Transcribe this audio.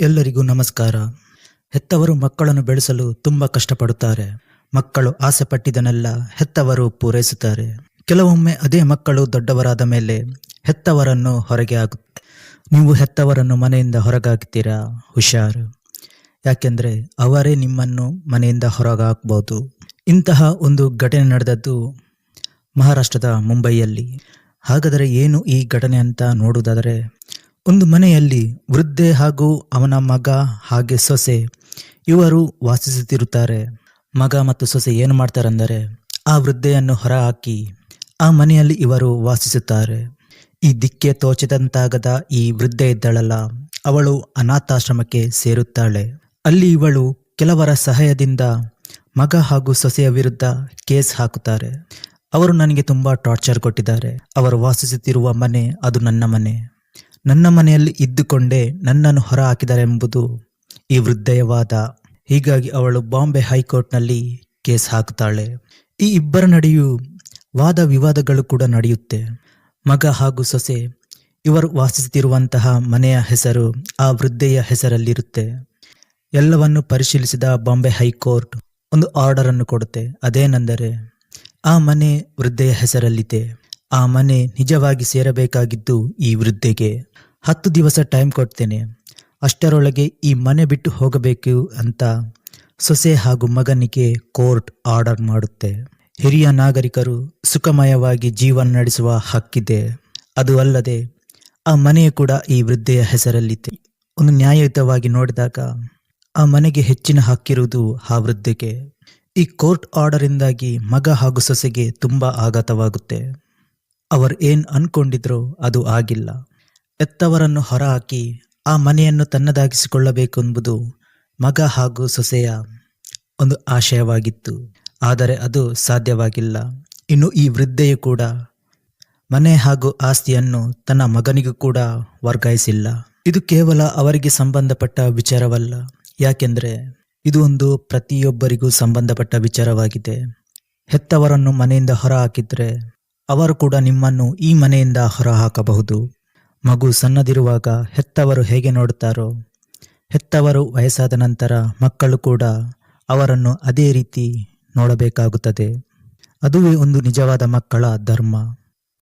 ಎಲ್ಲರಿಗೂ ನಮಸ್ಕಾರ. ಹೆತ್ತವರು ಮಕ್ಕಳನ್ನು ಬೆಳೆಸಲು ತುಂಬ ಕಷ್ಟಪಡುತ್ತಾರೆ. ಮಕ್ಕಳು ಆಸೆ ಪಟ್ಟಿದ್ದನ್ನೆಲ್ಲ ಹೆತ್ತವರು ಪೂರೈಸುತ್ತಾರೆ. ಕೆಲವೊಮ್ಮೆ ಅದೇ ಮಕ್ಕಳು ದೊಡ್ಡವರಾದ ಮೇಲೆ ಹೆತ್ತವರನ್ನು ಹೊರಗೆ ಹಾಕುತ್ತಾರೆ. ನೀವು ಹೆತ್ತವರನ್ನು ಮನೆಯಿಂದ ಹೊರಗಾಕ್ತೀರಾ? ಹುಷಾರು. ಯಾಕೆಂದರೆ ಅವರೇ ನಿಮ್ಮನ್ನು ಮನೆಯಿಂದ ಹೊರಗೆ ಹಾಕ್ಬೋದು. ಇಂತಹ ಒಂದು ಘಟನೆ ನಡೆದದ್ದು ಮಹಾರಾಷ್ಟ್ರದ ಮುಂಬೈಯಲ್ಲಿ. ಹಾಗಾದರೆ ಏನು ಈ ಘಟನೆ ಅಂತ ನೋಡುವುದಾದರೆ, ಒಂದು ಮನೆಯಲ್ಲಿ ವೃದ್ಧೆ ಹಾಗೂ ಅವನ ಮಗ ಹಾಗೆ ಸೊಸೆ ಇವರು ವಾಸಿಸುತ್ತಿರುತ್ತಾರೆ. ಮಗ ಮತ್ತು ಸೊಸೆ ಏನು ಮಾಡ್ತಾರೆಂದರೆ, ಆ ವೃದ್ಧೆಯನ್ನು ಹೊರ ಹಾಕಿ ಆ ಮನೆಯಲ್ಲಿ ಇವರು ವಾಸಿಸುತ್ತಾರೆ. ಈ ದಿಕ್ಕೆ ತೋಚದಂತಾಗದ ಈ ವೃದ್ಧೆ ಇದ್ದಳಲ್ಲ, ಅವಳು ಅನಾಥಾಶ್ರಮಕ್ಕೆ ಸೇರುತ್ತಾಳೆ. ಅಲ್ಲಿ ಇವಳು ಕೆಲವರ ಸಹಾಯದಿಂದ ಮಗ ಹಾಗೂ ಸೊಸೆಯ ವಿರುದ್ಧ ಕೇಸ್ ಹಾಕುತ್ತಾರೆ. ಅವರು ನನಗೆ ತುಂಬ ಟಾರ್ಚರ್ ಕೊಟ್ಟಿದ್ದಾರೆ. ಅವರು ವಾಸಿಸುತ್ತಿರುವ ಮನೆ ಅದು ನನ್ನ ಮನೆ. ನನ್ನ ಮನೆಯಲ್ಲಿ ಇದ್ದುಕೊಂಡೇ ನನ್ನನ್ನು ಹೊರ ಹಾಕಿದರೆಂಬುದು ಈ ವೃದ್ಧೆಯ ವಾದ. ಹೀಗಾಗಿ ಅವಳು ಬಾಂಬೆ ಹೈಕೋರ್ಟ್ನಲ್ಲಿ ಕೇಸ್ ಹಾಕುತ್ತಾಳೆ. ಈ ಇಬ್ಬರ ನಡೆಯೂ ವಾದ ವಿವಾದಗಳು ಕೂಡ ನಡೆಯುತ್ತೆ. ಮಗ ಹಾಗೂ ಸೊಸೆ ಇವರು ವಾಸಿಸುತ್ತಿರುವಂತಹ ಮನೆಯ ಹೆಸರು ಆ ವೃದ್ಧೆಯ ಹೆಸರಲ್ಲಿರುತ್ತೆ. ಎಲ್ಲವನ್ನು ಪರಿಶೀಲಿಸಿದ ಬಾಂಬೆ ಹೈಕೋರ್ಟ್ ಒಂದು ಆರ್ಡರ್ ಅನ್ನು ಕೊಡುತ್ತೆ. ಅದೇನೆಂದರೆ, ಆ ಮನೆ ವೃದ್ಧೆಯ ಹೆಸರಲ್ಲಿದೆ. ಆ ಮನೆ ನಿಜವಾಗಿ ಸೇರಬೇಕಾಗಿದ್ದು ಈ ವೃದ್ಧೆಗೆ. 10 ದಿವಸ ಟೈಮ್ ಕೊಡ್ತೇನೆ, ಅಷ್ಟರೊಳಗೆ ಈ ಮನೆ ಬಿಟ್ಟು ಹೋಗಬೇಕು ಅಂತ ಸೊಸೆ ಹಾಗೂ ಮಗನಿಗೆ ಕೋರ್ಟ್ ಆರ್ಡರ್ ಮಾಡುತ್ತೆ. ಹಿರಿಯ ನಾಗರಿಕರು ಸುಖಮಯವಾಗಿ ಜೀವನ ನಡೆಸುವ ಹಕ್ಕಿದೆ. ಅದು ಅಲ್ಲದೆ ಆ ಮನೆಯು ಕೂಡ ಈ ವೃದ್ಧೆಯ ಹೆಸರಲ್ಲಿದೆ. ಒಂದು ನ್ಯಾಯಯುತವಾಗಿ ನೋಡಿದಾಗ ಆ ಮನೆಗೆ ಹೆಚ್ಚಿನ ಹಕ್ಕಿರುವುದು ಆ ವೃದ್ಧೆಗೆ. ಈ ಕೋರ್ಟ್ ಆರ್ಡರಿಂದಾಗಿ ಮಗ ಹಾಗೂ ಸೊಸೆಗೆ ತುಂಬ ಆಘಾತವಾಗುತ್ತೆ. ಅವರು ಏನು ಅನ್ಕೊಂಡಿದ್ರೋ ಅದು ಆಗಿಲ್ಲ. ಹೆತ್ತವರನ್ನು ಹೊರಹಾಕಿ ಆ ಮನೆಯನ್ನು ತನ್ನದಾಗಿಸಿಕೊಳ್ಳಬೇಕೆಂಬುದು ಮಗ ಹಾಗೂ ಸೊಸೆಯ ಒಂದು ಆಶಯವಾಗಿತ್ತು. ಆದರೆ ಅದು ಸಾಧ್ಯವಾಗಿಲ್ಲ. ಇನ್ನು ಈ ವೃದ್ಧೆಯು ಕೂಡ ಮನೆ ಹಾಗೂ ಆಸ್ತಿಯನ್ನು ತನ್ನ ಮಗನಿಗೂ ಕೂಡ ವರ್ಗಾಯಿಸಿಲ್ಲ. ಇದು ಕೇವಲ ಅವರಿಗೆ ಸಂಬಂಧಪಟ್ಟ ವಿಚಾರವಲ್ಲ, ಯಾಕೆಂದರೆ ಇದು ಒಂದು ಪ್ರತಿಯೊಬ್ಬರಿಗೂ ಸಂಬಂಧಪಟ್ಟ ವಿಚಾರವಾಗಿದೆ. ಹೆತ್ತವರನ್ನು ಮನೆಯಿಂದ ಹೊರ ಹಾಕಿದ್ರೆ ಅವರು ಕೂಡ ನಿಮ್ಮನ್ನು ಈ ಮನೆಯಿಂದ ಹೊರ ಹಾಕಬಹುದು. ಮಗು ಸಣ್ಣದಿರುವಾಗ ಹೆತ್ತವರು ಹೇಗೆ ನೋಡುತ್ತಾರೋ, ಹೆತ್ತವರು ವಯಸ್ಸಾದ ನಂತರ ಮಕ್ಕಳು ಕೂಡ ಅವರನ್ನು ಅದೇ ರೀತಿ ನೋಡಬೇಕಾಗುತ್ತದೆ. ಅದುವೇ ಒಂದು ನಿಜವಾದ ಮಕ್ಕಳ ಧರ್ಮ.